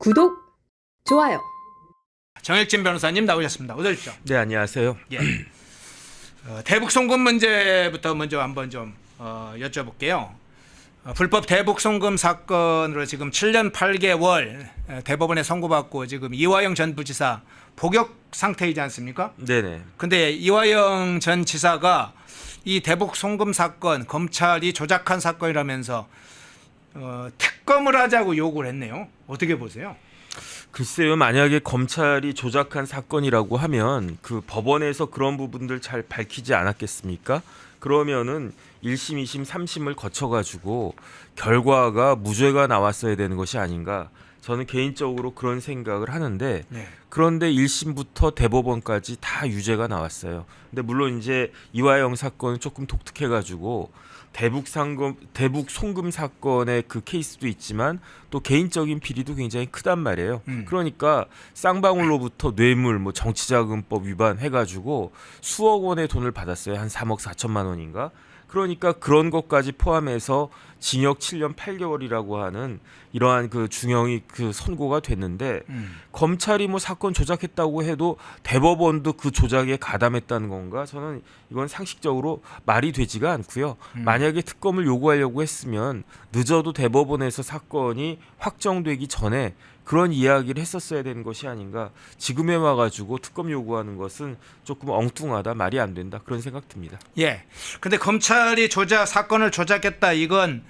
구독, 좋아요. 정혁진 변호사님 나오셨습니다. 어서 오십시오. 네, 안녕하세요. 예. 대북 송금 문제부터 먼저 한번 좀 여쭤볼게요. 불법 대북 송금 사건으로 지금 7년 8개월 대법원에 선고받고 지금 이화영 전 부지사 복역 상태이지 않습니까? 네네. 근데 이화영 전 지사가 이 대북 송금 사건 검찰이 조작한 사건이라면서 특검을 하자고 요구를 했네요. 어떻게 보세요? 글쎄요, 만약에 검찰이 조작한 사건이라고 하면 그 법원에서 그런 부분들 잘 밝히지 않았겠습니까? 그러면은 1심, 2심, 3심을 거쳐가지고 결과가 무죄가 나왔어야 되는 것이 아닌가. 저는 개인적으로 그런 생각을 하는데 네. 그런데 1심부터 대법원까지 다 유죄가 나왔어요. 근데 물론 이제 이화영 사건은 조금 독특해가지고 대북 송금 사건의 그 케이스도 있지만 또 개인적인 비리도 굉장히 크단 말이에요. 그러니까 쌍방울로부터 뇌물, 뭐 정치자금법 위반 해가지고 수억 원의 돈을 받았어요. 한 3억 4천만 원인가. 그러니까 그런 것까지 포함해서 징역 7년 8개월이라고 하는 이러한 그 중형이 그 선고가 됐는데 검찰이 뭐 사건 조작했다고 해도 대법원도 그 조작에 가담했다는 건가? 저는 이건 상식적으로 말이 되지가 않고요. 만약에 특검을 요구하려고 했으면 늦어도 대법원에서 사건이 확정되기 전에 그런 이야기를 했었어야 되는 것이 아닌가. 지금에 와가지고 특검 요구하는 것은 조금 엉뚱하다, 말이 안 된다, 그런 생각 듭니다. 예. 근데 검찰이 사건을 조작했다, 이건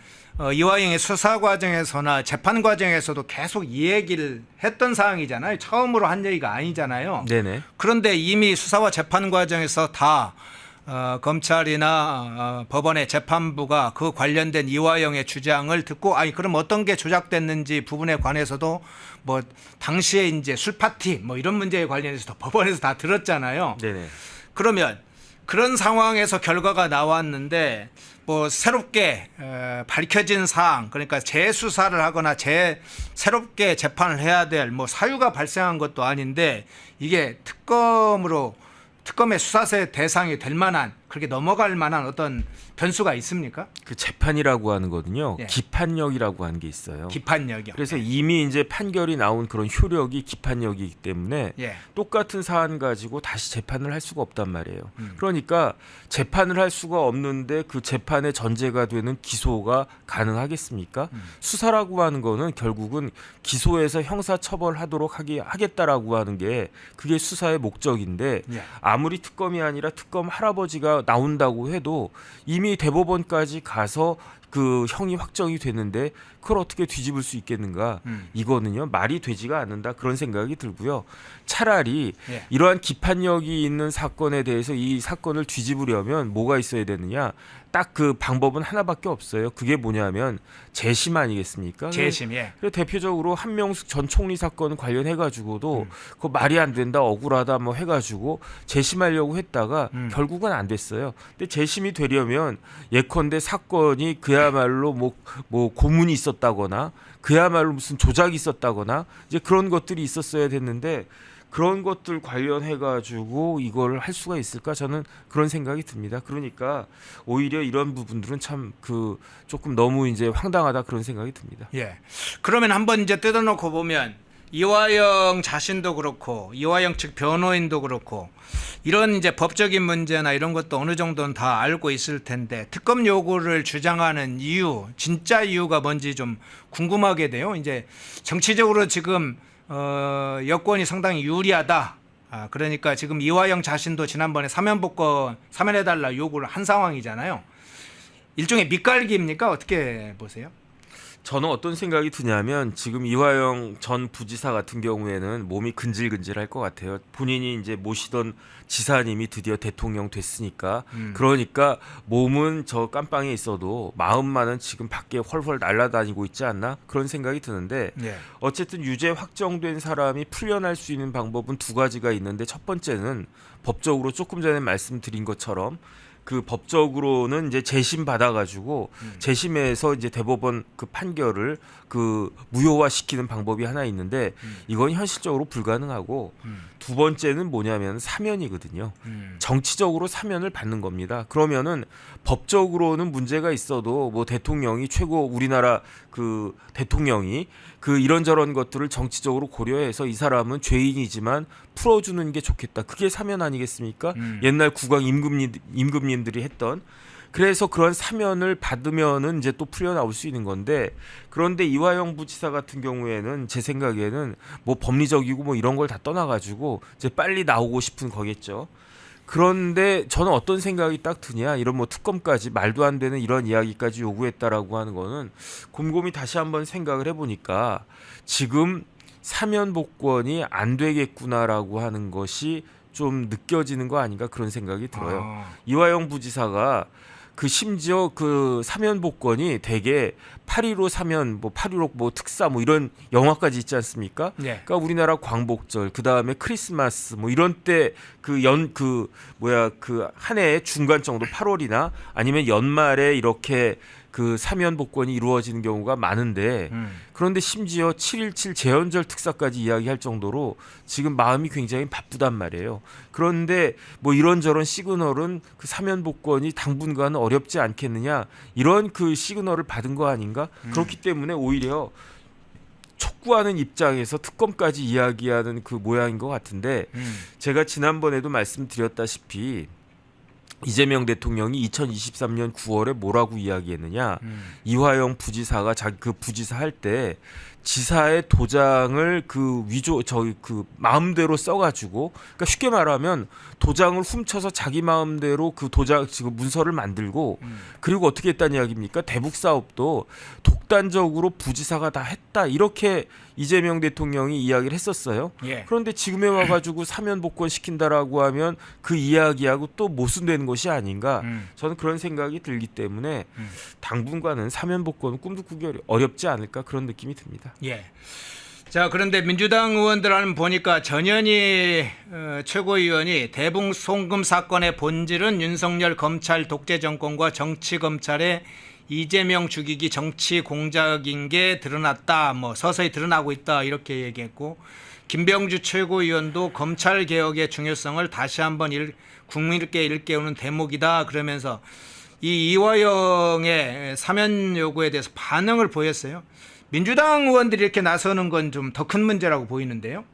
이화영의 수사 과정에서나 재판 과정에서도 계속 이 얘기를 했던 사항이잖아요. 처음으로 한 얘기가 아니잖아요. 네네. 그런데 이미 수사와 재판 과정에서 다 검찰이나 법원의 재판부가 그 관련된 이화영의 주장을 듣고, 아니 그럼 어떤 게 조작됐는지 부분에 관해서도 뭐 당시에 이제 술 파티 뭐 이런 문제에 관련해서 법원에서 다 들었잖아요. 네네. 그러면 그런 상황에서 결과가 나왔는데 뭐 새롭게 밝혀진 사항, 그러니까 재수사를 하거나 새롭게 재판을 해야 될 뭐 사유가 발생한 것도 아닌데 이게 특검의 수사의 대상이 될 만한, 그렇게 넘어갈 만한 어떤 변수가 있습니까? 그 재판이라고 하는 거는요, 예. 기판력이라고 하는 게 있어요. 기판력이요. 그래서 이미 이제 판결이 나온 그런 효력이 기판력이기 때문에 예. 똑같은 사안 가지고 다시 재판을 할 수가 없단 말이에요. 그러니까 재판을 할 수가 없는데 그 재판의 전제가 되는 기소가 가능하겠습니까? 수사라고 하는 거는 결국은 기소해서 형사처벌하도록 하겠다라고 하는 게 그게 수사의 목적인데 예. 아무리 특검이 아니라 특검 할아버지가 나온다고 해도 이미 대법원까지 가서 그 형이 확정이 됐는데 그걸 어떻게 뒤집을 수 있겠는가? 이거는요, 말이 되지가 않는다, 그런 생각이 들고요. 차라리 예. 이러한 기판력이 있는 사건에 대해서 이 사건을 뒤집으려면 뭐가 있어야 되느냐? 딱 그 방법은 하나밖에 없어요. 그게 뭐냐면 재심 아니겠습니까? 재심. 예. 그래서 대표적으로 한명숙 전 총리 사건 관련해 가지고도 그 말이 안 된다, 억울하다 뭐 해가지고 재심하려고 했다가 결국은 안 됐어요. 근데 재심이 되려면 예컨대 사건이 그야말로 뭐 고문이 있었다거나 그야말로 무슨 조작이 있었다거나 이제 그런 것들이 있었어야 됐는데 그런 것들 관련해 가지고 이걸 할 수가 있을까? 저는 그런 생각이 듭니다. 그러니까 오히려 이런 부분들은 참 조금 너무 이제 황당하다, 그런 생각이 듭니다. 예. 그러면 한번 이제 뜯어놓고 보면 이화영 자신도 그렇고 이화영 측 변호인도 그렇고 이런 이제 법적인 문제나 이런 것도 어느 정도는 다 알고 있을 텐데 특검 요구를 주장하는 이유, 진짜 이유가 뭔지 좀 궁금하게 돼요. 이제 정치적으로 지금 여권이 상당히 유리하다. 그러니까 지금 이화영 자신도 지난번에 사면복권 사면해달라 요구를 한 상황이잖아요. 일종의 밑갈기입니까? 어떻게 보세요? 저는 어떤 생각이 드냐면 지금 이화영 전 부지사 같은 경우에는 몸이 근질근질할 것 같아요. 본인이 이제 모시던 지사님이 드디어 대통령 됐으니까 그러니까 몸은 저 깜빵에 있어도 마음만은 지금 밖에 훨훨 날아다니고 있지 않나, 그런 생각이 드는데 예. 어쨌든 유죄 확정된 사람이 풀려날 수 있는 방법은 두 가지가 있는데 첫 번째는 법적으로 조금 전에 말씀드린 것처럼 그 법적으로는 이제 재심 받아가지고 재심에서 이제 대법원 그 판결을 그 무효화시키는 방법이 하나 있는데 이건 현실적으로 불가능하고 두 번째는 뭐냐면 사면이거든요. 정치적으로 사면을 받는 겁니다. 그러면은 법적으로는 문제가 있어도 뭐 대통령이 최고 우리나라 그 대통령이 그 이런저런 것들을 정치적으로 고려해서 이 사람은 죄인이지만 풀어주는 게 좋겠다. 그게 사면 아니겠습니까? 옛날 국왕 임금님들이 했던. 그래서 그런 사면을 받으면은 이제 또 풀려 나올 수 있는 건데 그런데 이화영 부지사 같은 경우에는 제 생각에는 뭐 법리적이고 뭐 이런 걸 다 떠나가지고 이제 빨리 나오고 싶은 거겠죠. 그런데 저는 어떤 생각이 딱 드냐 이런 뭐 특검까지 말도 안 되는 이런 이야기까지 요구했다라고 하는 거는 곰곰이 다시 한번 생각을 해보니까 지금 사면 복권이 안 되겠구나라고 하는 것이 좀 느껴지는 거 아닌가 그런 생각이 들어요. 이화영 부지사가 그 심지어 그 사면 복권이 대개 8.15 사면 뭐 8.15 뭐 특사 뭐 이런 영화까지 있지 않습니까? 네. 그러니까 우리나라 광복절 그다음에 크리스마스 뭐 이런 때 그 그 한 해의 중간 정도 8월이나 아니면 연말에 이렇게 그 사면 복권이 이루어지는 경우가 많은데 그런데 심지어 7.17 재헌절 특사까지 이야기할 정도로 지금 마음이 굉장히 바쁘단 말이에요. 그런데 뭐 이런저런 시그널은 그 사면 복권이 당분간은 어렵지 않겠느냐 이런 그 시그널을 받은 거 아닌가? 그렇기 때문에 오히려 촉구하는 입장에서 특검까지 이야기하는 그 모양인 것 같은데 제가 지난번에도 말씀드렸다시피 이재명 대통령이 2023년 9월에 뭐라고 이야기했느냐 이화영 부지사가 자기 그 부지사 할 때 지사의 도장을 그 그 마음대로 써가지고 그러니까 쉽게 말하면 도장을 훔쳐서 자기 마음대로 그 도장 지금 문서를 만들고 그리고 어떻게 했다는 이야기입니까? 대북 사업도 독단적으로 부지사가 다 했다 이렇게 이재명 대통령이 이야기를 했었어요. 예. 그런데 지금에 와가지고 사면 복권 시킨다라고 하면 그 이야기하고 또 모순되는 것이 아닌가 저는 그런 생각이 들기 때문에 당분간은 사면 복권은 꿈도 꾸기 어렵지 않을까 그런 느낌이 듭니다. 예. 자, 그런데 민주당 의원들은 보니까 전현희 최고위원이 대북 송금 사건의 본질은 윤석열 검찰 독재 정권과 정치 검찰의 이재명 죽이기 정치 공작인 게 드러났다. 뭐 서서히 드러나고 있다. 이렇게 얘기했고 김병주 최고위원도 검찰 개혁의 중요성을 다시 한번 국민께 일깨우는 대목이다. 그러면서 이 이화영의 사면 요구에 대해서 반응을 보였어요. 민주당 의원들이 이렇게 나서는 건 좀 더 큰 문제라고 보이는데요.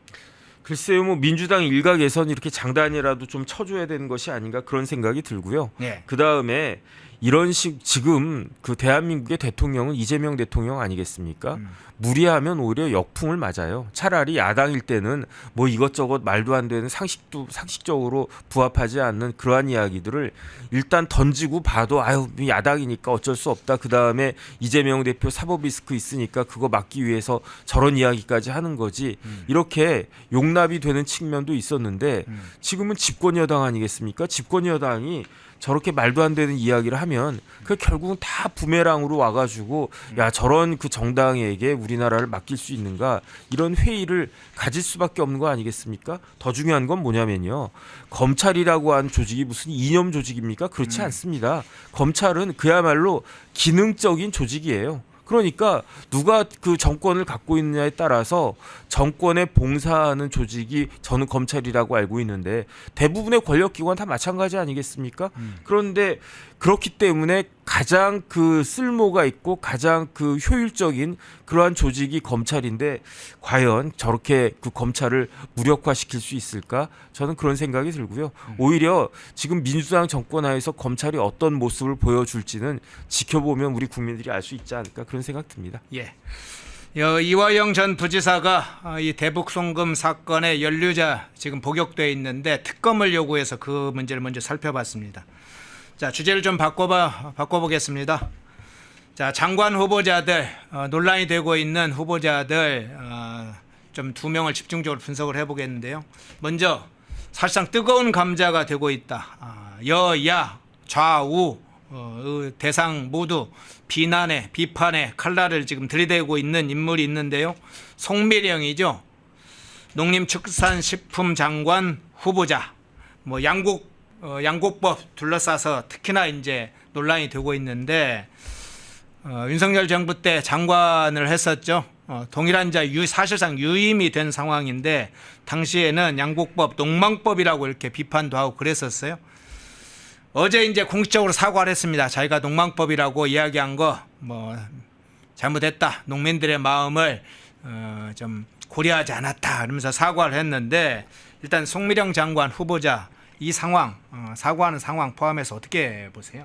글쎄요, 뭐 민주당 일각에선 이렇게 장단이라도 좀 쳐줘야 되는 것이 아닌가 그런 생각이 들고요. 네. 그 다음에 이런 지금 그 대한민국의 대통령은 이재명 대통령 아니겠습니까? 무리하면 오히려 역풍을 맞아요. 차라리 야당일 때는 뭐 이것저것 말도 안 되는 상식적으로 부합하지 않는 그러한 이야기들을 일단 던지고 봐도 아유 야당이니까 어쩔 수 없다. 그 다음에 이재명 대표 사법 리스크 있으니까 그거 막기 위해서 저런 이야기까지 하는 거지. 이렇게 용납이 되는 측면도 있었는데 지금은 집권 여당 아니겠습니까? 집권 여당이 저렇게 말도 안 되는 이야기를 하면 그 결국은 다 부메랑으로 와가지고 야 저런 그 정당에게 우리나라를 맡길 수 있는가 이런 회의를 가질 수밖에 없는 거 아니겠습니까? 더 중요한 건 뭐냐면요. 검찰이라고 하는 조직이 무슨 이념 조직입니까? 그렇지 않습니다. 검찰은 그야말로 기능적인 조직이에요. 그러니까 누가 그 정권을 갖고 있느냐에 따라서 정권에 봉사하는 조직이 저는 검찰이라고 알고 있는데 대부분의 권력기관 다 마찬가지 아니겠습니까? 그런데 그렇기 때문에 가장 그 쓸모가 있고 가장 그 효율적인 그러한 조직이 검찰인데 과연 저렇게 그 검찰을 무력화시킬 수 있을까? 저는 그런 생각이 들고요. 오히려 지금 민주당 정권 하에서 검찰이 어떤 모습을 보여줄지는 지켜보면 우리 국민들이 알 수 있지 않을까 그런 생각 듭니다. 예. 이화영 전 부지사가 이 대북 송금 사건의 연루자 지금 복역돼 있는데 특검을 요구해서 그 문제를 먼저 살펴봤습니다. 자, 주제를 좀 바꿔보겠습니다. 자, 장관 후보자들 논란이 되고 있는 후보자들 좀 두 명을 집중적으로 분석을 해보겠는데요. 먼저 사실상 뜨거운 감자가 되고 있다. 여야 좌우 대상 모두 비판에 칼날을 지금 들이대고 있는 인물이 있는데요. 송미령이죠. 농림축산식품장관 후보자. 뭐 양국 양곡법 둘러싸서 특히나 이제 논란이 되고 있는데 윤석열 정부 때 장관을 했었죠. 동일한 자 사실상 유임이 된 상황인데 당시에는 양곡법 농망법이라고 이렇게 비판도 하고 그랬었어요. 어제 이제 공식적으로 사과를 했습니다. 자기가 농망법이라고 이야기한 거 뭐 잘못했다. 농민들의 마음을 좀 고려하지 않았다. 이러면서 사과를 했는데 일단 송미령 장관 후보자 이 상황 사과하는 상황 포함해서 어떻게 보세요?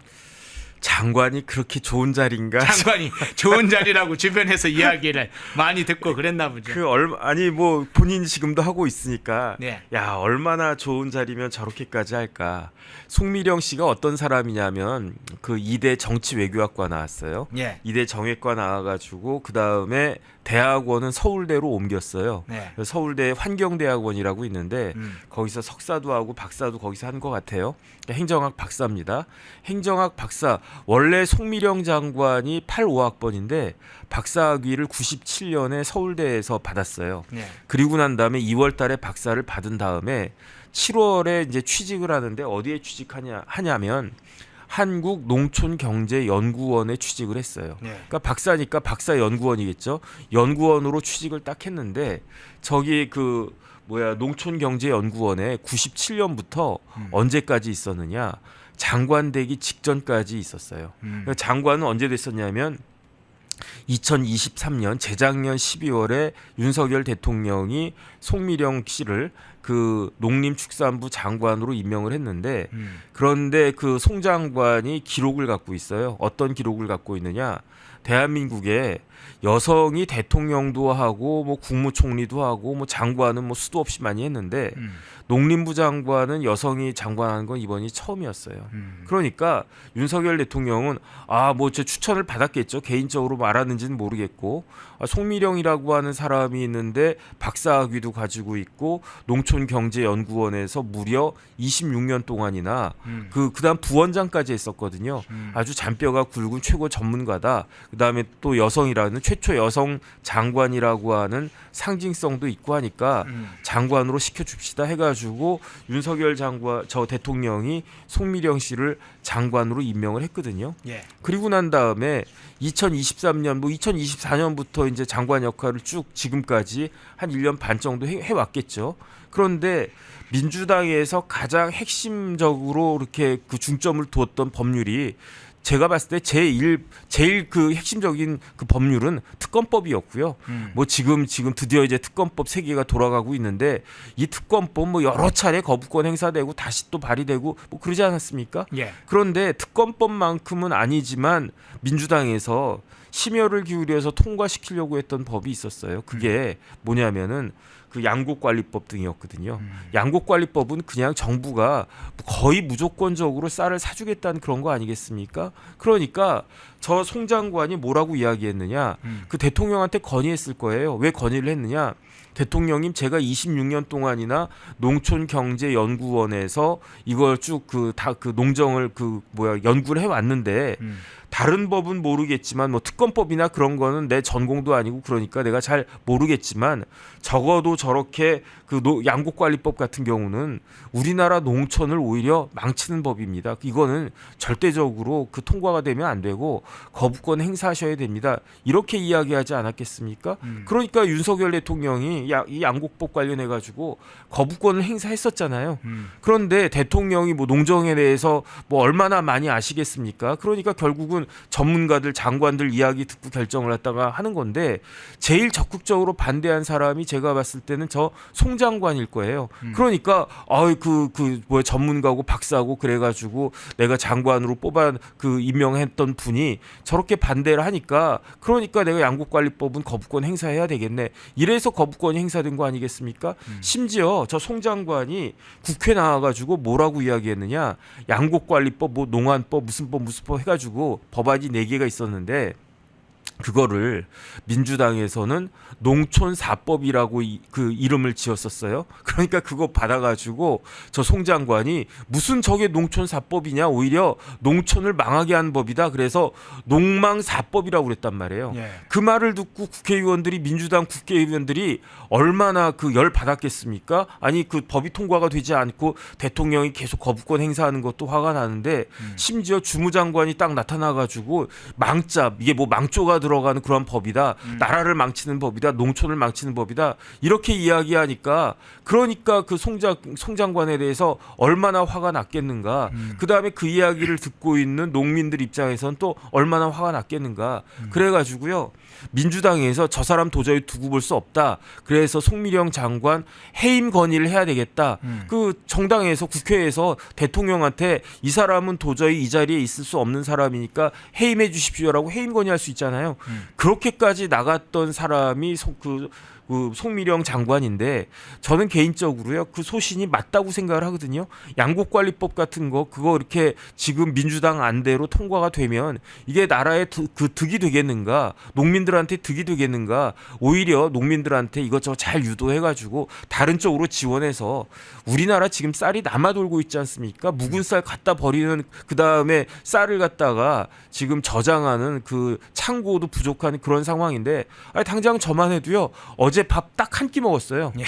장관이 그렇게 좋은 자리인가? 장관이 좋은 자리라고 주변에서 이야기를 많이 듣고 그랬나 보죠. 아니 뭐 본인 지금도 하고 있으니까 네. 야 얼마나 좋은 자리면 저렇게까지 할까? 송미령 씨가 어떤 사람이냐면 그 이대 정치외교학과 나왔어요. 예. 이대 정외과 나와가지고 그 다음에 대학원은 서울대로 옮겼어요. 네. 서울대 환경대학원이라고 있는데 거기서 석사도 하고 박사도 거기서 한 것 같아요. 행정학 박사입니다. 행정학 박사 원래 송미령 장관이 85학번인데 박사학위를 97년에 서울대에서 받았어요. 네. 그리고 난 다음에 2월달에 박사를 받은 다음에 7월에 이제 취직을 하는데 어디에 하냐면 한국농촌경제연구원에 취직을 했어요. 네. 그러니까 박사니까 박사연구원이겠죠. 연구원으로 취직을 딱 했는데 저기 농촌경제연구원에 97년부터 언제까지 있었느냐? 장관 되기 직전까지 있었어요. 그러니까 장관은 언제 됐었냐면 2023년 재작년 12월에 윤석열 대통령이 송미령 씨를 그 농림축산부 장관으로 임명을 했는데 그런데 그 송 장관이 기록을 갖고 있어요. 어떤 기록을 갖고 있느냐? 대한민국에 여성이 대통령도 하고 뭐 국무총리도 하고 뭐 장관은 뭐 수도 없이 많이 했는데 농림부 장관은 여성이 장관하는 건 이번이 처음이었어요. 그러니까 윤석열 대통령은 뭐 제 추천을 받았겠죠. 개인적으로 뭐 알았는지는 모르겠고 송미령이라고 하는 사람이 있는데 박사학위도 가지고 있고 농촌경제연구원에서 무려 26년 동안이나 그다음 부원장까지 했었거든요. 아주 잔뼈가 굵은 최고 전문가다. 그다음에 또 여성이라는 최초 여성 장관이라고 하는 상징성도 있고 하니까 장관으로 시켜줍시다 해가지고 윤석열 저 대통령이 송미령 씨를 장관으로 임명을 했거든요. 예. 그리고 난 다음에 2023년 2024년부터 이제 장관 역할을 쭉 지금까지 한 1년 반 정도 해왔겠죠. 그런데 민주당에서 가장 핵심적으로 이렇게 그 중점을 두었던 법률이 제가 봤을 때 제일 그 핵심적인 그 법률은 특검법이었고요. 뭐 지금 드디어 이제 특검법 세계가 돌아가고 있는데 이 특검법 뭐 여러 차례 거부권 행사되고 다시 또 발의되고 뭐 그러지 않았습니까? 예. 그런데 특검법만큼은 아니지만 민주당에서 심혈을 기울여서 통과시키려고 했던 법이 있었어요. 그게 뭐냐면은 그 양곡관리법 등이었거든요. 양곡관리법은 그냥 정부가 거의 무조건적으로 쌀을 사주겠다는 그런 거 아니겠습니까? 그러니까 저 송 장관이 뭐라고 이야기했느냐? 그 대통령한테 건의했을 거예요. 왜 건의를 했느냐? 대통령님 제가 26년 동안이나 농촌경제연구원에서 이걸 쭉 농정을 연구를 해왔는데 다른 법은 모르겠지만 뭐 특검법이나 그런 거는 내 전공도 아니고 그러니까 내가 잘 모르겠지만 적어도 저렇게 양곡관리법 같은 경우는 우리나라 농촌을 오히려 망치는 법입니다. 이거는 절대적으로 통과가 되면 안 되고 거부권 행사하셔야 됩니다. 이렇게 이야기하지 않았겠습니까? 그러니까 윤석열 대통령이 이 양곡법 관련해 가지고 거부권을 행사했었잖아요. 그런데 대통령이 뭐 농정에 대해서 뭐 얼마나 많이 아시겠습니까? 그러니까 결국은 전문가들 장관들 이야기 듣고 결정을 했다가 하는 건데 제일 적극적으로 반대한 사람이 제가 봤을 때는 저 송 장관일 거예요. 그러니까 전문가고 박사고 그래가지고 내가 장관으로 임명했던 분이 저렇게 반대를 하니까 그러니까 내가 양곡관리법은 거부권 행사해야 되겠네. 이래서 거부권이 행사된 거 아니겠습니까? 심지어 저 송 장관이 국회 나와가지고 뭐라고 이야기했느냐? 양곡관리법, 뭐 농안법, 무슨 법 해가지고 법안이 4개가 있었는데 그거를 민주당에서는 농촌 4법이라고 그 이름을 지었었어요. 그러니까 그거 받아가지고 저 송 장관이 무슨 저게 농촌 4법이냐, 오히려 농촌을 망하게 한 법이다. 그래서 농망 4법이라고 그랬단 말이에요. 예. 그 말을 듣고 국회의원들이, 민주당 국회의원들이 얼마나 그 열 받았겠습니까? 아니 그 법이 통과가 되지 않고 대통령이 계속 거부권 행사하는 것도 화가 나는데 심지어 주무장관이 딱 나타나가지고 망자, 이게 뭐 망조가 들어가는 그런 법이다. 나라를 망치는 법이다. 농촌을 망치는 법이다. 이렇게 이야기하니까, 그러니까 그 송 장관에 대해서 얼마나 화가 났겠는가. 그다음에 그 이야기를 듣고 있는 농민들 입장에서는 또 얼마나 화가 났겠는가. 그래가지고요, 민주당에서 저 사람 도저히 두고 볼 수 없다. 그래서 송미령 장관 해임 건의를 해야 되겠다. 그 정당에서, 국회에서 대통령한테 이 사람은 도저히 이 자리에 있을 수 없는 사람이니까 해임해 주십시오라고 해임 건의할 수 있잖아요. 그렇게까지 나갔던 사람이 그 송미령 장관인데, 저는 개인적으로요 그 소신이 맞다고 생각을 하거든요. 양곡관리법 같은 거, 그거 이렇게 지금 민주당 안대로 통과가 되면 이게 나라의 그 득이 되겠는가, 농민들한테 득이 되겠는가. 오히려 농민들한테 이것저것 잘 유도해가지고 다른 쪽으로 지원해서, 우리나라 지금 쌀이 남아 돌고 있지 않습니까? 묵은 쌀 갖다 버리는, 그 다음에 쌀을 갖다가 지금 저장하는 그 창고도 부족한 그런 상황인데, 아니 당장 저만 해도요 어제 밥 딱 한 끼 먹었어요. 예.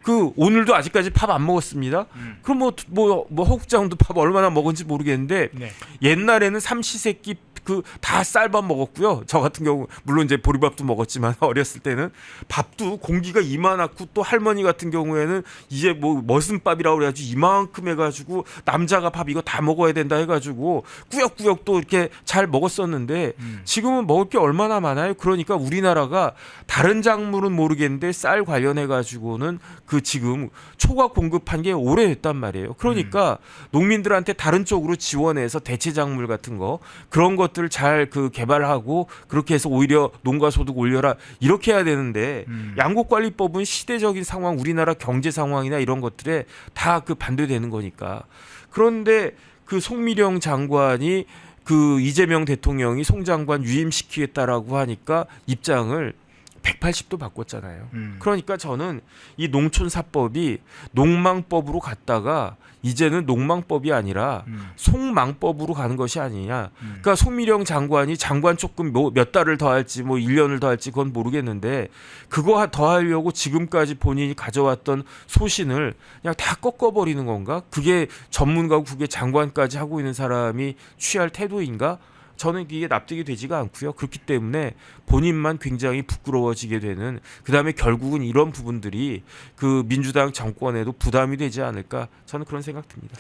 그 오늘도 아직까지 밥 안 먹었습니다. 그럼 뭐 허국장도 밥 얼마나 먹은지 모르겠는데, 네. 옛날에는 삼시세끼 그 다 쌀밥 먹었고요. 저 같은 경우 물론 이제 보리밥도 먹었지만 어렸을 때는 밥도 공기가 이만하고, 또 할머니 같은 경우에는 이제 뭐 머슴밥이라고 그래가지고 이만큼 해가지고 남자가 밥 이거 다 먹어야 된다 해가지고 꾸역꾸역 또 이렇게 잘 먹었었는데, 지금은 먹을 게 얼마나 많아요. 그러니까 우리나라가 다른 작물은 모르겠는데 쌀 관련해가지고는 그 지금 초과 공급한 게 오래됐단 말이에요. 그러니까 농민들한테 다른 쪽으로 지원해서 대체 작물 같은 거, 그런 것들을 잘 그 개발하고, 그렇게 해서 오히려 농가 소득 올려라, 이렇게 해야 되는데, 양곡관리법은 시대적인 상황, 우리나라 경제 상황이나 이런 것들에 다 그 반대되는 거니까. 그런데 그 송미령 장관이, 그 이재명 대통령이 송 장관 유임시키겠다라고 하니까 입장을 180도 바꿨잖아요. 그러니까 저는 이 농촌사법이 농망법으로 갔다가 이제는 농망법이 아니라 송망법으로 가는 것이 아니냐. 그러니까 송미령 장관이 장관 조금 몇 달을 더 할지, 뭐 1년을 더 할지 그건 모르겠는데, 그거 더 하려고 지금까지 본인이 가져왔던 소신을 그냥 다 꺾어버리는 건가? 그게 전문가고 그게 장관까지 하고 있는 사람이 취할 태도인가? 저는 이게 납득이 되지가 않고요. 그렇기 때문에 본인만 굉장히 부끄러워지게 되는, 그다음에 결국은 이런 부분들이 그 민주당 정권에도 부담이 되지 않을까, 저는 그런 생각 듭니다.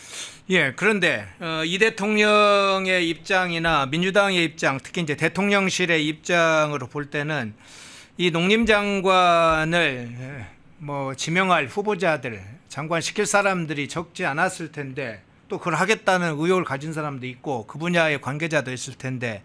예, 그런데 이 대통령의 입장이나 민주당의 입장, 특히 이제 대통령실의 입장으로 볼 때는 이 농림장관을 뭐 지명할 후보자들, 장관 시킬 사람들이 적지 않았을 텐데, 또 그걸 하겠다는 의욕을 가진 사람도 있고 그 분야의 관계자도 있을 텐데,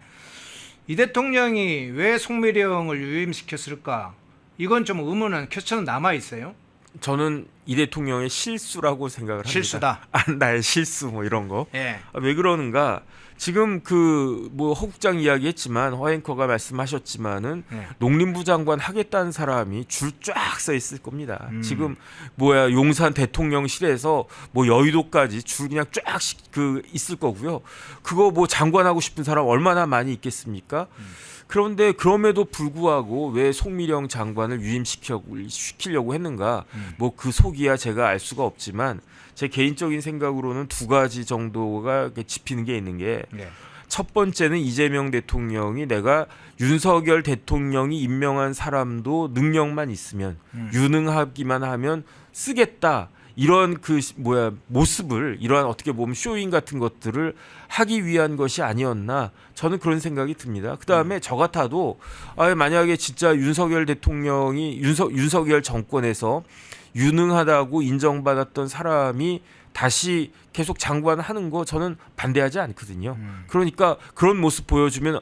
이 대통령이 왜 송미령을 유임시켰을까? 이건 좀 의문은, 퀘스천은 남아 있어요. 저는 이 대통령의 실수라고 생각을 합니다. 실수다. 나의 실수 뭐 이런 거. 예. 왜 그러는가? 지금 그 뭐 허국장 이야기했지만, 허앵커가 말씀하셨지만은 네. 농림부 장관 하겠다는 사람이 줄 쫙 서 있을 겁니다. 지금 뭐야, 용산 대통령실에서 뭐 여의도까지 줄 그냥 쫙 그 있을 거고요. 그거 뭐 장관하고 싶은 사람 얼마나 많이 있겠습니까? 그런데 그럼에도 불구하고 왜 송미령 장관을 유임시키려고 했는가? 뭐 그 속이야 제가 알 수가 없지만, 제 개인적인 생각으로는 두 가지 정도가 짚히는 게 있는 게, 네. 첫 번째는 이재명 대통령이 내가 윤석열 대통령이 임명한 사람도 능력만 있으면, 유능하기만 하면 쓰겠다, 이런 그 모습을, 이러한 어떻게 보면 쇼잉 같은 것들을 하기 위한 것이 아니었나, 저는 그런 생각이 듭니다. 그다음에 저 같아도 만약에 진짜 윤석열 대통령이 윤석열 정권에서 유능하다고 인정받았던 사람이 다시 계속 장관하는 거 저는 반대하지 않거든요. 그러니까 그런 모습 보여주면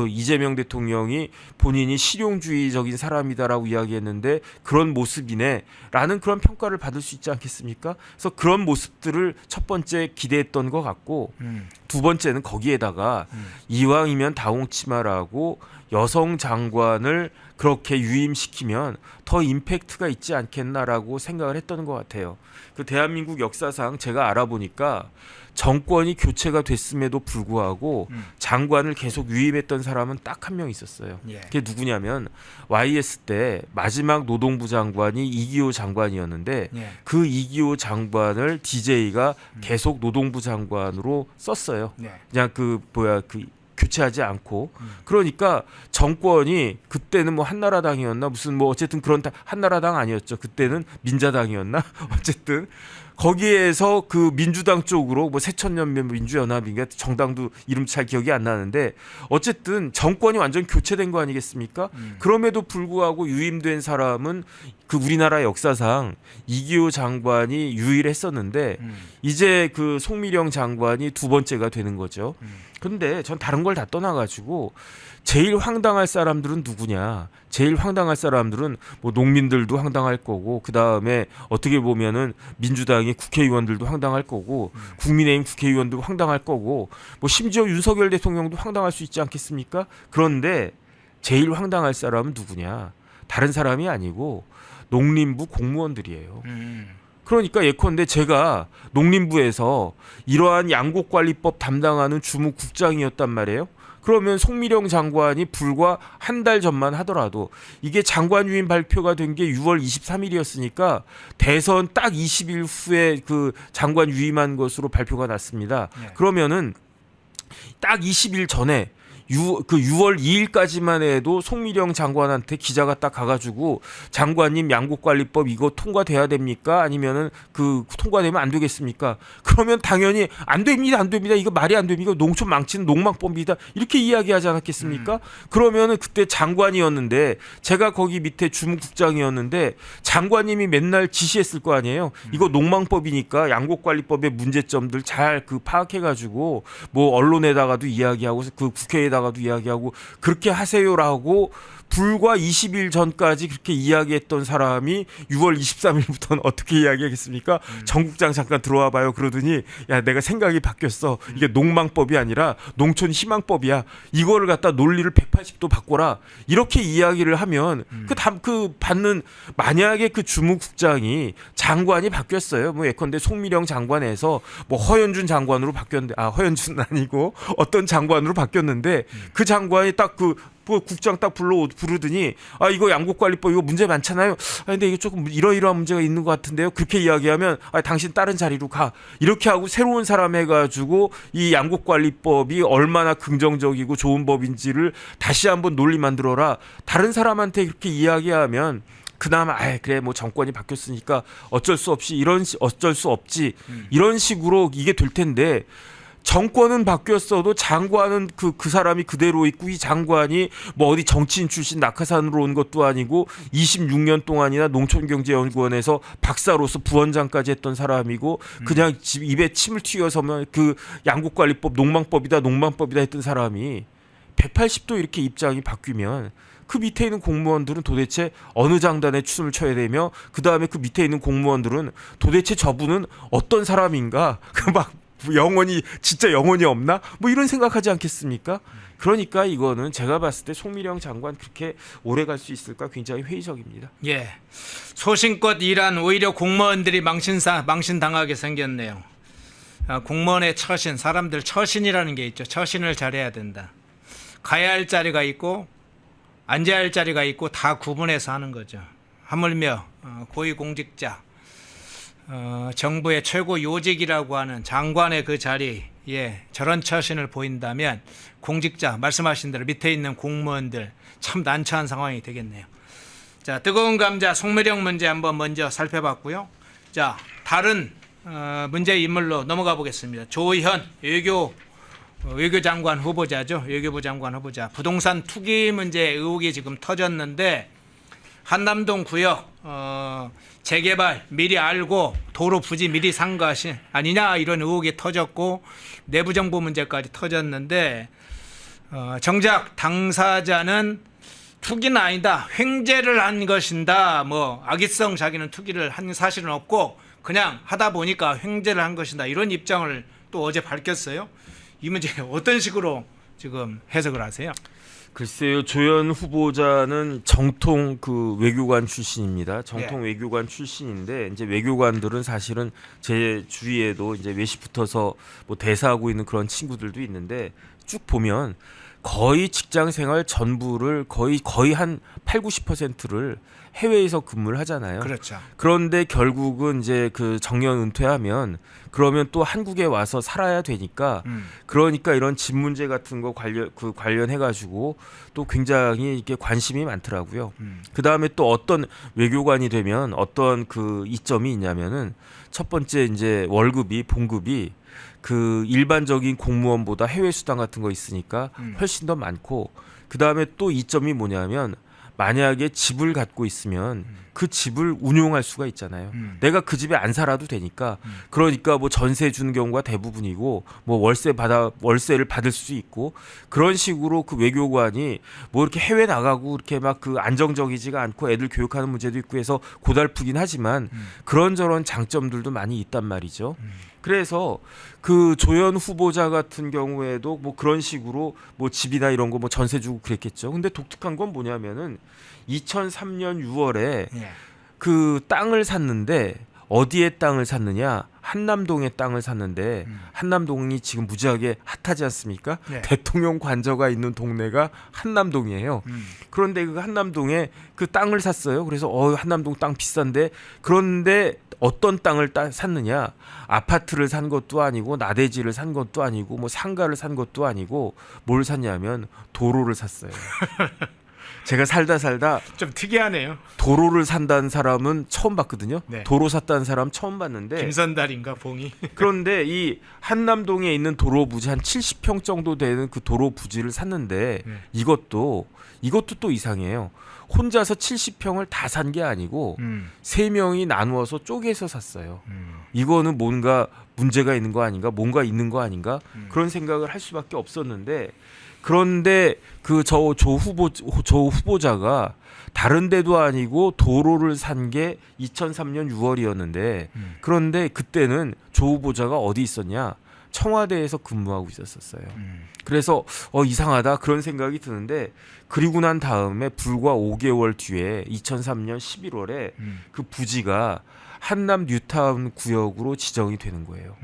이재명 대통령이 본인이 실용주의적인 사람이다라고 이야기했는데 그런 모습이네라는 그런 평가를 받을 수 있지 않겠습니까? 그래서 그런 모습들을 첫 번째 기대했던 것 같고, 두 번째는 거기에다가 이왕이면 다홍치마라고 여성 장관을 그렇게 유임시키면 더 임팩트가 있지 않겠나라고 생각을 했던 것 같아요. 그 대한민국 역사상 제가 알아보니까 정권이 교체가 됐음에도 불구하고 장관을 계속 유임했던 사람은 딱 한 명 있었어요. 예. 그게 누구냐면 YS 때 마지막 노동부 장관이 이기호 장관이었는데 예. 그 이기호 장관을 DJ가 계속 노동부 장관으로 썼어요. 네. 그냥 그 교체하지 않고. 그러니까 정권이 그때는 뭐 한나라당이었나 무슨 뭐 어쨌든 그런 한나라당 아니었죠. 그때는 민자당이었나 어쨌든 거기에서 그 민주당 쪽으로 뭐 새천년 민주연합인가 정당도 이름 잘 기억이 안 나는데 어쨌든 정권이 완전 교체된 거 아니겠습니까? 그럼에도 불구하고 유임된 사람은 그 우리나라 역사상 이기호 장관이 유일했었는데 이제 그 송미령 장관이 두 번째가 되는 거죠. 근데 전 다른 걸 다 떠나가지고 제일 황당할 사람들은 누구냐? 제일 황당할 사람들은 뭐 농민들도 황당할 거고 그 다음에 어떻게 보면은 민주당의 국회의원들도 황당할 거고 국민의힘 국회의원도 황당할 거고 뭐 심지어 윤석열 대통령도 황당할 수 있지 않겠습니까? 그런데 제일 황당할 사람은 누구냐? 다른 사람이 아니고 농림부 공무원들이에요. 그러니까 예컨대 제가 농림부에서 이러한 양곡관리법 담당하는 주무국장이었단 말이에요. 그러면 송미령 장관이 불과 한 달 전만 하더라도 이게 장관 유임 발표가 된 게 6월 23일이었으니까 대선 딱 20일 후에 그 장관 유임한 것으로 발표가 났습니다. 네. 그러면은 딱 20일 전에 그 6월 2일까지만 해도 송미령 장관한테 기자가 딱 가가지고 장관님 양곡관리법 이거 통과돼야 됩니까? 아니면은 그 통과되면 안 되겠습니까? 그러면 당연히 안 됩니다, 안 됩니다. 이거 말이 안 됩니다. 농촌 망치는 농망법입니다. 이렇게 이야기하지 않았겠습니까? 그러면은 그때 장관이었는데 제가 거기 밑에 주무국장이었는데 장관님이 맨날 지시했을 거 아니에요. 이거 농망법이니까 양곡관리법의 문제점들 잘 그 파악해가지고 뭐 언론에다가도 이야기하고 그 국회에다가 도 이야기하고 그렇게 하세요라고 불과 20일 전까지 그렇게 이야기했던 사람이 6월 23일부터는 어떻게 이야기하겠습니까? 정국장 잠깐 들어와 봐요. 그러더니 야 내가 생각이 바뀌었어. 이게 농망법이 아니라 농촌 희망법이야. 이거를 갖다 논리를 180도 바꿔라. 이렇게 이야기를 하면 그 받는 만약에 그 주무국장이 장관이 바뀌었어요. 뭐 예컨대 송미령 장관에서 뭐 허현준 장관으로 바뀌었는데 허현준은 아니고 어떤 장관으로 바뀌었는데 그 장관이 딱 그 국장 딱 부르더니 이거 양곡관리법 이거 문제 많잖아요. 근데 이게 조금 이러이러한 문제가 있는 것 같은데요. 그렇게 이야기하면 당신 다른 자리로 가. 이렇게 하고 새로운 사람 해가지고 이 양곡관리법이 얼마나 긍정적이고 좋은 법인지를 다시 한번 논리 만들어라. 다른 사람한테 그렇게 이야기하면 그나마 그래 뭐 정권이 바뀌었으니까 어쩔 수 없이 어쩔 수 없지 이런 식으로 이게 될 텐데. 정권은 바뀌었어도 장관은 그 사람이 그대로 있고 이 장관이 뭐 어디 정치인 출신 낙하산으로 온 것도 아니고 26년 동안이나 농촌경제연구원에서 박사로서 부원장까지 했던 사람이고 그냥 입에 침을 튀겨서면 그 양곡관리법 농망법이다 했던 사람이 180도 이렇게 입장이 바뀌면 그 밑에 있는 공무원들은 도대체 어느 장단에 춤을 춰야 되며 그 다음에 그 밑에 있는 공무원들은 도대체 저분은 어떤 사람인가 막 진짜 영혼이 없나? 뭐 이런 생각하지 않겠습니까? 그러니까 이거는 제가 봤을 때 송미령 장관 그렇게 오래 갈 수 있을까 굉장히 회의적입니다. 예, 소신껏 일한 오히려 공무원들이 망신당하게 생겼네요. 공무원의 처신, 사람들 처신이라는 게 있죠. 처신을 잘해야 된다. 가야 할 자리가 있고 앉아야 할 자리가 있고 다 구분해서 하는 거죠. 하물며 고위공직자 정부의 최고 요직이라고 하는 장관의 그 자리에 저런 처신을 보인다면 공직자 말씀하신 대로 밑에 있는 공무원들 참 난처한 상황이 되겠네요. 자, 뜨거운 감자 송미령 문제 한번 먼저 살펴봤고요. 자, 다른 문제 인물로 넘어가 보겠습니다. 조현 외교장관 후보자죠. 외교부 장관 후보자. 부동산 투기 문제 의혹이 지금 터졌는데 한남동 구역 재개발 미리 알고 도로 부지 미리 산 것이 아니냐 이런 의혹이 터졌고 내부 정보 문제까지 터졌는데 정작 당사자는 투기는 아니다. 횡재를 한 것인다. 뭐 악의성 자기는 투기를 한 사실은 없고 그냥 하다 보니까 횡재를 한 것이다. 이런 입장을 또 어제 밝혔어요. 이 문제 어떤 식으로 지금 해석을 하세요? 글쎄요, 조현 후보자는 정통 그 외교관 출신입니다. 정통 외교관 출신인데 이제 외교관들은 사실은 제 주위에도 이제 외시 붙어서 뭐 대사하고 있는 그런 친구들도 있는데 쭉 보면 거의 직장 생활 전부를 거의 한 8, 90%를 해외에서 근무를 하잖아요. 그렇죠. 그런데 결국은 이제 그 정년 은퇴하면 그러면 또 한국에 와서 살아야 되니까 그러니까 이런 집 문제 같은 거 관련해 가지고 또 굉장히 이게 관심이 많더라고요. 그 다음에 또 어떤 외교관이 되면 어떤 그 이점이 있냐면은 첫 번째 이제 월급이 봉급이 그 일반적인 공무원보다 해외 수당 같은 거 있으니까 훨씬 더 많고 그 다음에 또 이점이 뭐냐면 만약에 집을 갖고 있으면 그 집을 운용할 수가 있잖아요. 내가 그 집에 안 살아도 되니까 그러니까 뭐 전세 주는 경우가 대부분이고 뭐 월세를 받을 수 있고 그런 식으로 그 외교관이 뭐 이렇게 해외 나가고 이렇게 막 그 안정적이지가 않고 애들 교육하는 문제도 있고 해서 고달프긴 하지만 그런저런 장점들도 많이 있단 말이죠. 그래서 그 조현 후보자 같은 경우에도 뭐 그런 식으로 뭐 집이나 이런 거 뭐 전세 주고 그랬겠죠. 근데 독특한 건 뭐냐면은 2003년 6월에 그 땅을 샀는데 어디에 땅을 샀느냐? 한남동에 땅을 샀는데 한남동이 지금 무지하게 핫하지 않습니까? 네. 대통령 관저가 있는 동네가 한남동이에요. 그런데 그 한남동에 그 땅을 샀어요. 그래서 한남동 땅 비싼데 그런데 어떤 땅을 샀느냐? 아파트를 산 것도 아니고 나대지를 산 것도 아니고 뭐 상가를 산 것도 아니고 뭘 샀냐면 도로를 샀어요. 제가 살다 좀 특이하네요. 도로를 산다는 사람은 처음 봤거든요. 네. 도로 샀다는 사람 처음 봤는데 김선달인가 봉이. 그런데 이 한남동에 있는 도로 부지 한 70평 정도 되는 그 도로 부지를 샀는데 이것도 또 이상해요. 혼자서 70평을 다 산 게 아니고 세 명이 나누어서 쪼개서 샀어요. 이거는 뭔가 문제가 있는 거 아닌가? 뭔가 있는 거 아닌가? 그런 생각을 할 수밖에 없었는데 그런데 그 조 후보자가 다른 데도 아니고 도로를 산 게 2003년 6월이었는데 그런데 그때는 조 후보자가 어디 있었냐? 청와대에서 근무하고 있었어요. 그래서 이상하다 그런 생각이 드는데 그리고 난 다음에 불과 5개월 뒤에 2003년 11월에 그 부지가 한남 뉴타운 구역으로 지정이 되는 거예요.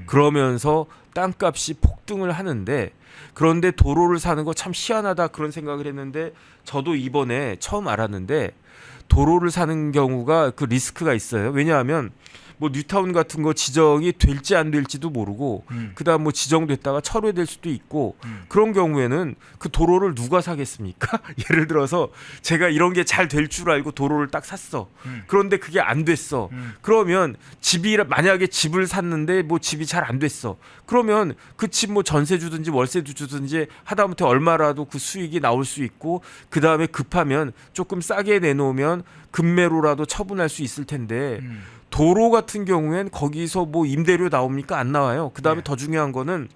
그러면서 땅값이 폭등을 하는데 그런데 도로를 사는 거 참 희한하다 그런 생각을 했는데 저도 이번에 처음 알았는데 도로를 사는 경우가 그 리스크가 있어요. 왜냐하면 뭐 뉴타운 같은 거 지정이 될지 안 될지도 모르고 그다음 뭐 지정됐다가 철회될 수도 있고 그런 경우에는 그 도로를 누가 사겠습니까? 예를 들어서 제가 이런 게 잘 될 줄 알고 도로를 딱 샀어. 그런데 그게 안 됐어. 그러면 만약에 집을 샀는데 뭐 집이 잘 안 됐어. 그러면 그 집 뭐 전세 주든지 월세 주든지 하다못해 얼마라도 그 수익이 나올 수 있고 그다음에 급하면 조금 싸게 내놓으면 급매로라도 처분할 수 있을 텐데 도로 같은 경우엔 거기서 뭐 임대료 나옵니까? 안 나와요. 그다음에 더 중요한 거는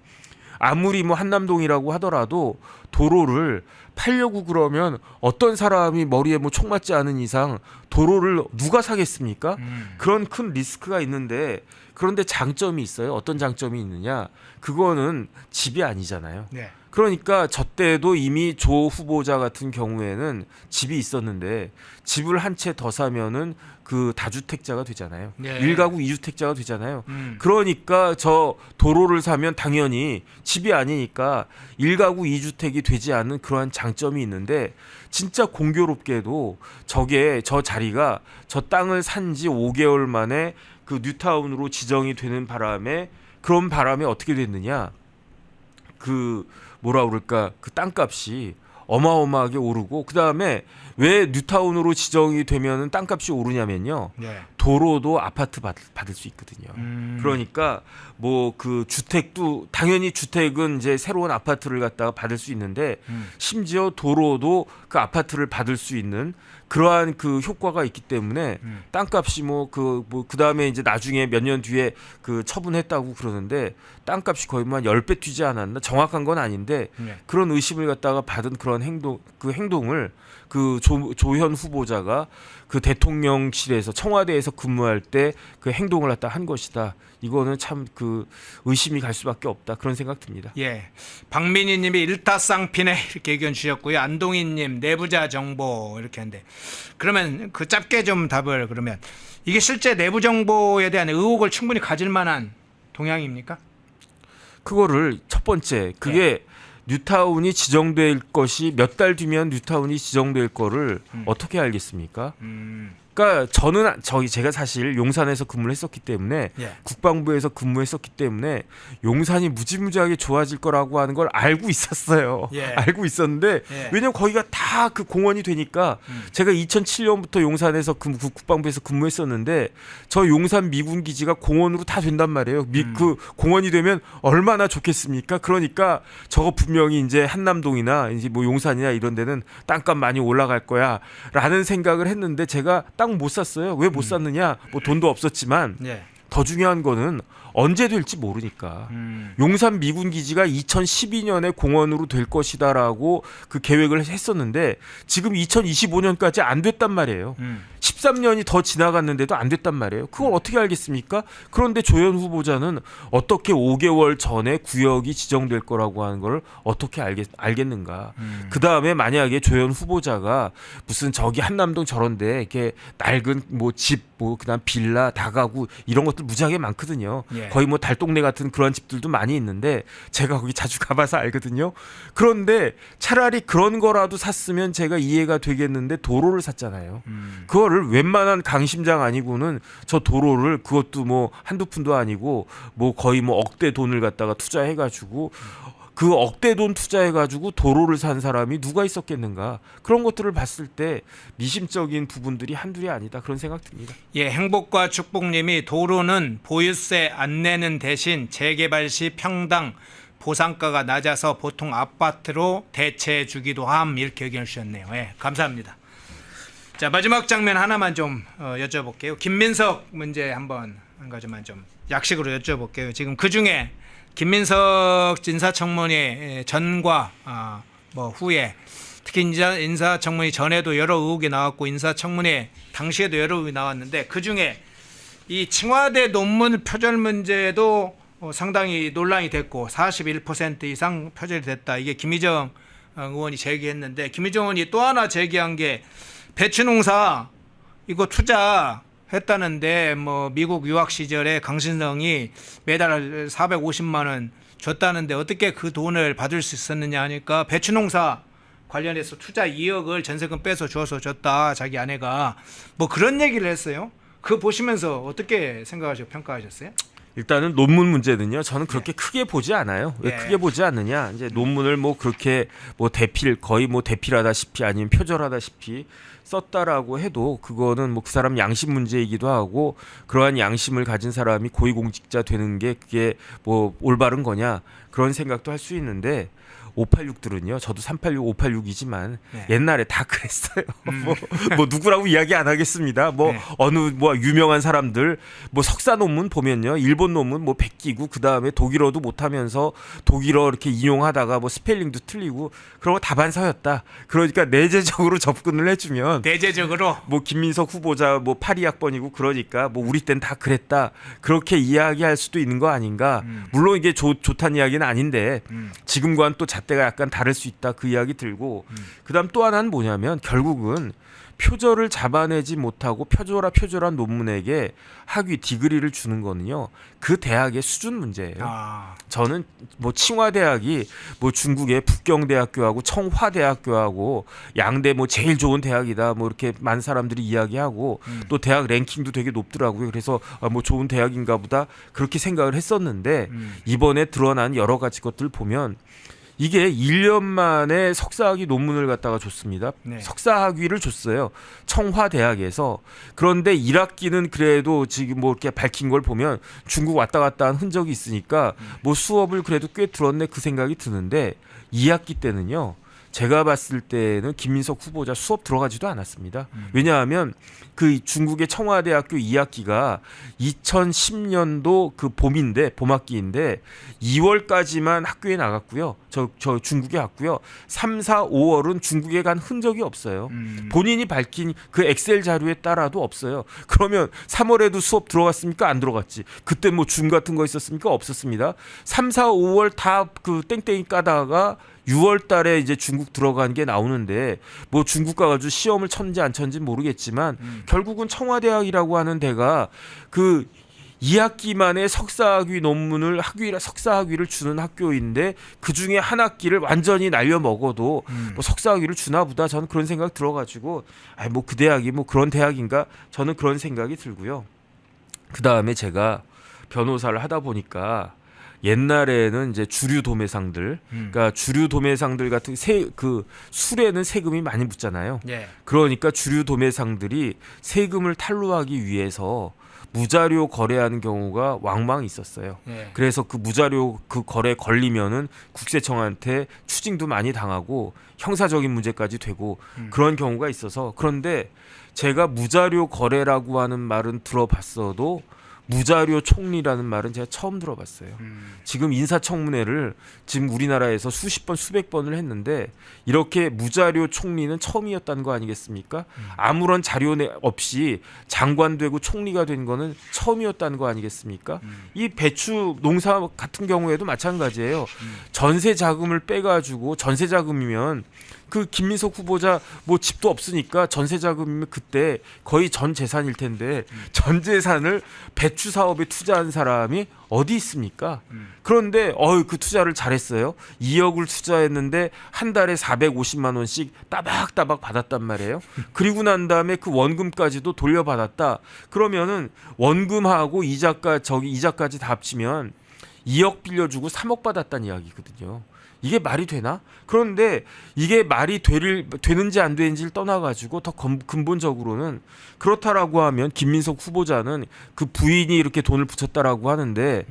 아무리 뭐 한남동이라고 하더라도 도로를 팔려고 그러면 어떤 사람이 머리에 뭐 총 맞지 않은 이상 도로를 누가 사겠습니까? 그런 큰 리스크가 있는데 그런데 장점이 있어요. 어떤 장점이 있느냐? 그거는 집이 아니잖아요. 네. 그러니까 저 때도 이미 조 후보자 같은 경우에는 집이 있었는데 집을 한 채 더 사면은 그 다주택자가 되잖아요. 네. 1가구 2주택자가 되잖아요. 그러니까 저 도로를 사면 당연히 집이 아니니까 1가구 2주택이 되지 않는 그러한 장점이 있는데 진짜 공교롭게도 저 자리가 저 땅을 산 지 5개월 만에 그 뉴타운으로 지정이 되는 바람에 그런 바람에 어떻게 됐느냐? 그 뭐라 그럴까? 그 땅값이 어마어마하게 오르고 그다음에 왜 뉴타운으로 지정이 되면은 땅값이 오르냐면요. 네. 도로도 아파트 받을 수 있거든요. 그러니까 뭐 그 주택도 당연히 주택은 이제 새로운 아파트를 갖다가 받을 수 있는데 심지어 도로도 그 아파트를 받을 수 있는 그러한 그 효과가 있기 때문에 땅값이 그다음에 이제 나중에 몇 년 뒤에 그 처분했다고 그러는데 땅값이 거의 뭐 한 10배 뛰지 않았나? 정확한 건 아닌데 그런 의심을 갖다가 받은 그런 행동을 그 조현 후보자가 그 대통령실에서 청와대에서 근무할 때 그 행동을 갖다 한 것이다. 이거는 참 그 의심이 갈 수밖에 없다. 그런 생각 듭니다. 예, 박민희님이 일타쌍피네 이렇게 의견 주셨고요. 안동희님 내부자 정보 이렇게 하는데 그러면 그 짧게 좀 답을 그러면 이게 실제 내부 정보에 대한 의혹을 충분히 가질 만한 동향입니까? 그거를 첫 번째 그게 뉴타운이 지정될 것이 몇 달 뒤면 뉴타운이 지정될 거를 어떻게 알겠습니까? 그러니까 제가 사실 용산에서 근무를 했었기 때문에 예. 국방부에서 근무했었기 때문에 용산이 무지무지하게 좋아질 거라고 하는 걸 알고 있었어요. 예. 알고 있었는데 예. 왜냐면 거기가 다 그 공원이 되니까 제가 2007년부터 용산에서 국방부에서 근무했었는데 저 용산 미군 기지가 공원으로 다 된단 말이에요. 그 공원이 되면 얼마나 좋겠습니까? 그러니까 저거 분명히 이제 한남동이나 이제 뭐 용산이나 이런 데는 땅값 많이 올라갈 거야라는 생각을 했는데 제가 땅 못 샀어요. 왜 못 샀느냐? 뭐 돈도 없었지만 예. 더 중요한 거는 언제 될지 모르니까. 용산 미군 기지가 2012년에 공원으로 될 것이다라고 그 계획을 했었는데 지금 2025년까지 안 됐단 말이에요. 13년이 더 지나갔는데도 안 됐단 말이에요. 그걸 어떻게 알겠습니까? 그런데 조현 후보자는 어떻게 5개월 전에 구역이 지정될 거라고 하는 걸 어떻게 알겠는가? 그 다음에 만약에 조현 후보자가 무슨 저기 한남동 저런데 이렇게 낡은 뭐 집, 뭐 그다음 빌라, 다가구 이런 것들 무지하게 많거든요. 예. 거의 뭐 달동네 같은 그런 집들도 많이 있는데 제가 거기 자주 가봐서 알거든요. 그런데 차라리 그런 거라도 샀으면 제가 이해가 되겠는데 도로를 샀잖아요. 그거를 웬만한 강심장 아니고는 저 도로를 그것도 뭐 한두 푼도 아니고 뭐 거의 뭐 억대 돈을 갖다가 투자해가지고 그 억대 돈 투자해가지고 도로를 산 사람이 누가 있었겠는가. 그런 것들을 봤을 때 미심적인 부분들이 한둘이 아니다. 그런 생각 듭니다. 예, 행복과 축복님이 도로는 보유세 안 내는 대신 재개발 시 평당 보상가가 낮아서 보통 아파트로 대체해 주기도 함 이렇게 의견을 주셨네요. 예, 감사합니다. 자, 마지막 장면 하나만 좀 여쭤볼게요. 김민석 문제 한 가지만 좀 약식으로 여쭤볼게요. 지금 그 중에 김민석 인사청문회 전과 뭐 후에 특히 인사청문회 전에도 여러 의혹이 나왔고 인사청문회 당시에도 여러 의혹이 나왔는데 그 중에 이 청와대 논문 표절 문제도 상당히 논란이 됐고 41% 이상 표절이 됐다. 이게 김희정 의원이 제기했는데 김희정 의원이 또 하나 제기한 게 배추농사 이거 투자했다는데 뭐 미국 유학 시절에 강신성이 매달 450만 원 줬다는데 어떻게 그 돈을 받을 수 있었느냐 하니까 배추농사 관련해서 투자 2억을 전세금 빼서 줘서 줬다 자기 아내가 뭐 그런 얘기를 했어요. 그거 보시면서 어떻게 생각하시고 평가하셨어요? 일단은 논문 문제는요. 저는 그렇게 크게 보지 않아요. 왜 예. 크게 보지 않느냐? 이제 논문을 뭐 그렇게 뭐 거의 뭐 대필하다시피 아니면 표절하다시피 썼다라고 해도 그거는 뭐 그 사람 양심 문제이기도 하고 그러한 양심을 가진 사람이 고위공직자 되는 게 그게 뭐 올바른 거냐 그런 생각도 할 수 있는데 586들은요. 저도 386, 586이지만 네. 옛날에 다 그랬어요. 뭐 누구라고 이야기 안 하겠습니다. 뭐 네. 어느 뭐 유명한 사람들 뭐 석사 논문 보면요. 일본 논문 뭐 베끼고 그다음에 독일어도 못하면서 독일어 이렇게 인용하다가 뭐 스펠링도 틀리고 그런 거 다반사였다. 그러니까 내재적으로 접근을 해주면 대제적으로 뭐 김민석 후보자 뭐 82학번이고 그러니까 뭐 우리 땐 다 그랬다. 그렇게 이야기할 수도 있는 거 아닌가. 물론 이게 좋다는 이야기는 아닌데 지금과는 또 잣대가 약간 다를 수 있다. 그 이야기 들고 그다음 또 하나는 뭐냐면 결국은 표절을 잡아내지 못하고 표절한 논문에게 학위 디그리를 주는 거는요. 그 대학의 수준 문제예요. 저는 뭐 칭화대학이 뭐 중국의 북경대학교하고 청화대학교하고 양대 뭐 제일 좋은 대학이다. 뭐 이렇게 많은 사람들이 이야기하고 또 대학 랭킹도 되게 높더라고요. 그래서 뭐 좋은 대학인가 보다 그렇게 생각을 했었는데 이번에 드러난 여러 가지 것들 보면 이게 1년 만에 석사학위 논문을 갖다가 줬습니다. 네. 석사학위를 줬어요. 청화대학에서. 그런데 1학기는 그래도 지금 뭐 이렇게 밝힌 걸 보면 중국 왔다 갔다 한 흔적이 있으니까 뭐 수업을 그래도 꽤 들었네 그 생각이 드는데 2학기 때는요. 제가 봤을 때는 김민석 후보자 수업 들어가지도 않았습니다. 왜냐하면 그 중국의 청와대학교 2학기가 2010년도 그 봄학기인데 2월까지만 학교에 나갔고요. 저 중국에 갔고요. 3, 4, 5월은 중국에 간 흔적이 없어요. 본인이 밝힌 그 엑셀 자료에 따라도 없어요. 그러면 3월에도 수업 들어갔습니까? 안 들어갔지. 그때 뭐 줌 같은 거 있었습니까? 없었습니다. 3, 4, 5월 다 그 땡땡이 까다가 6월 달에 이제 중국 들어간 게 나오는데 뭐 중국 가가지고 시험을 쳤는지 안 쳤는지 모르겠지만 결국은 청와대학이라고 하는 데가 그 2학기 만에 석사학위 논문을 석사학위를 주는 학교인데 그 중에 한 학기를 완전히 날려 먹어도 뭐 석사학위를 주나 보다 저는 그런 생각 들어가지고 뭐 그 대학이 뭐 그런 대학인가 저는 그런 생각이 들고요. 그 다음에 제가 변호사를 하다 보니까 옛날에는 이제 주류 도매상들, 그러니까 주류 도매상들 같은 그 술에는 세금이 많이 붙잖아요. 예. 그러니까 주류 도매상들이 세금을 탈루하기 위해서 무자료 거래하는 경우가 왕왕 있었어요. 예. 그래서 그 무자료 그 거래 걸리면은 국세청한테 추징도 많이 당하고 형사적인 문제까지 되고 그런 경우가 있어서 그런데 제가 무자료 거래라고 하는 말은 들어봤어도 무자료 총리라는 말은 제가 처음 들어봤어요. 지금 인사청문회를 지금 우리나라에서 수십 번, 수백 번을 했는데 이렇게 무자료 총리는 처음이었다는 거 아니겠습니까? 아무런 자료 없이 장관되고 총리가 된 거는 처음이었다는 거 아니겠습니까? 이 배추 농사 같은 경우에도 마찬가지예요. 전세 자금을 빼가지고 전세 자금이면 그 김민석 후보자 뭐 집도 없으니까 전세 자금이면 그때 거의 전 재산일 텐데 전 재산을 배추 사업에 투자한 사람이 어디 있습니까? 그런데 그 투자를 잘했어요. 2억을 투자했는데 한 달에 450만 원씩 따박따박 받았단 말이에요. 그리고 난 다음에 그 원금까지도 돌려받았다. 그러면은 원금하고 이자까지 다 합치면 2억 빌려주고 3억 받았다는 이야기거든요. 이게 말이 되나? 그런데 이게 말이 되는지 안 되는지를 떠나가지고 더 근본적으로는 그렇다라고 하면 김민석 후보자는 그 부인이 이렇게 돈을 붙였다라고 하는데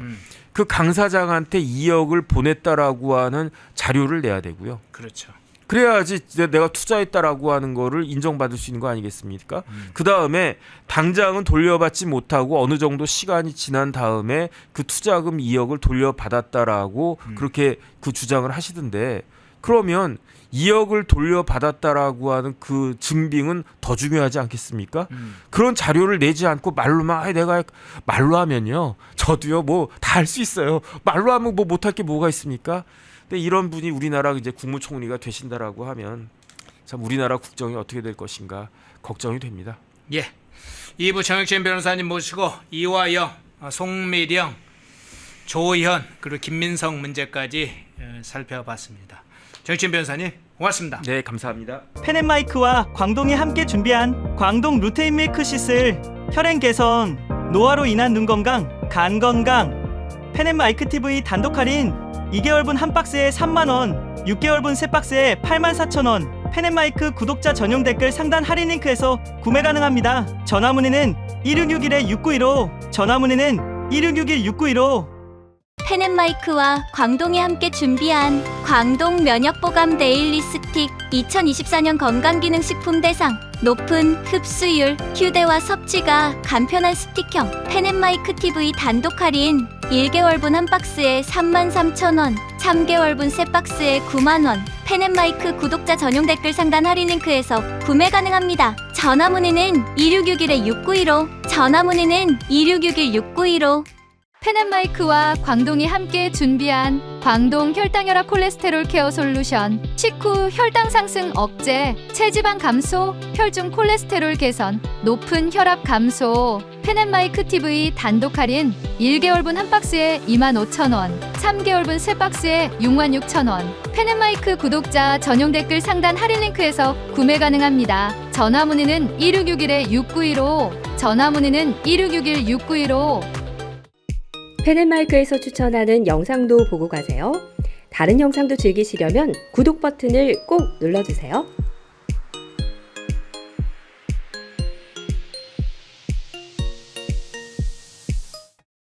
그 강 사장한테 2억을 보냈다라고 하는 자료를 내야 되고요. 그렇죠. 그래야지 내가 투자했다라고 하는 거를 인정받을 수 있는 거 아니겠습니까? 그 다음에 당장은 돌려받지 못하고 어느 정도 시간이 지난 다음에 그 투자금 2억을 돌려받았다라고 그렇게 그 주장을 하시던데 그러면 2억을 돌려받았다라고 하는 그 증빙은 더 중요하지 않겠습니까? 그런 자료를 내지 않고 말로만 내가 말로 하면요. 저도요 뭐 다 할 수 있어요. 말로 하면 뭐 못할 게 뭐가 있습니까? 근데 이런 분이 우리나라 이제 국무총리가 되신다라고 하면 참 우리나라 국정이 어떻게 될 것인가 걱정이 됩니다. 예. 2부 정혁진 변호사님 모시고 이화영, 송미령, 조현 그리고 김민석 문제까지 살펴봤습니다. 정혁진 변호사님 고맙습니다. 네, 감사합니다. 펜앤마이크와 광동이 함께 준비한 광동 루테인 밀크시슬 혈행 개선, 노화로 인한 눈 건강, 간 건강 펜앤마이크 TV 단독 할인 2개월분 한 박스에 3만원, 6개월분 세 박스에 84,000원 펜앤마이크 구독자 전용 댓글 상단 할인 링크에서 구매 가능합니다. 전화문의는 1661-6915 전화문의는 1661-6915 펜앤마이크와 광동이 함께 준비한 광동 면역보감 데일리 스틱 2024년 건강기능식품 대상 높은 흡수율, 휴대와 섭취가 간편한 스틱형 펜앤마이크 TV 단독 할인 1개월분 한 박스에 33,000원, 3개월분 세 박스에 9만원 펜앤마이크 구독자 전용 댓글 상단 할인 링크에서 구매 가능합니다. 전화문의는 2661-6915 전화문의는 2661-6915 펜앤마이크와 광동이 함께 준비한 광동 혈당혈압 콜레스테롤 케어 솔루션 식후 혈당 상승 억제, 체지방 감소, 혈중 콜레스테롤 개선, 높은 혈압 감소 펜앤마이크 TV 단독 할인 1개월분 한 박스에 25,000원, 3개월분 세 박스에 66,000원 펜앤마이크 구독자 전용 댓글 상단 할인 링크에서 구매 가능합니다. 전화문의는 1661-6915 전화문의는 1661-6915 펜앤마이크에서 추천하는 영상도 보고 가세요. 다른 영상도 즐기시려면 구독 버튼을 꼭 눌러주세요.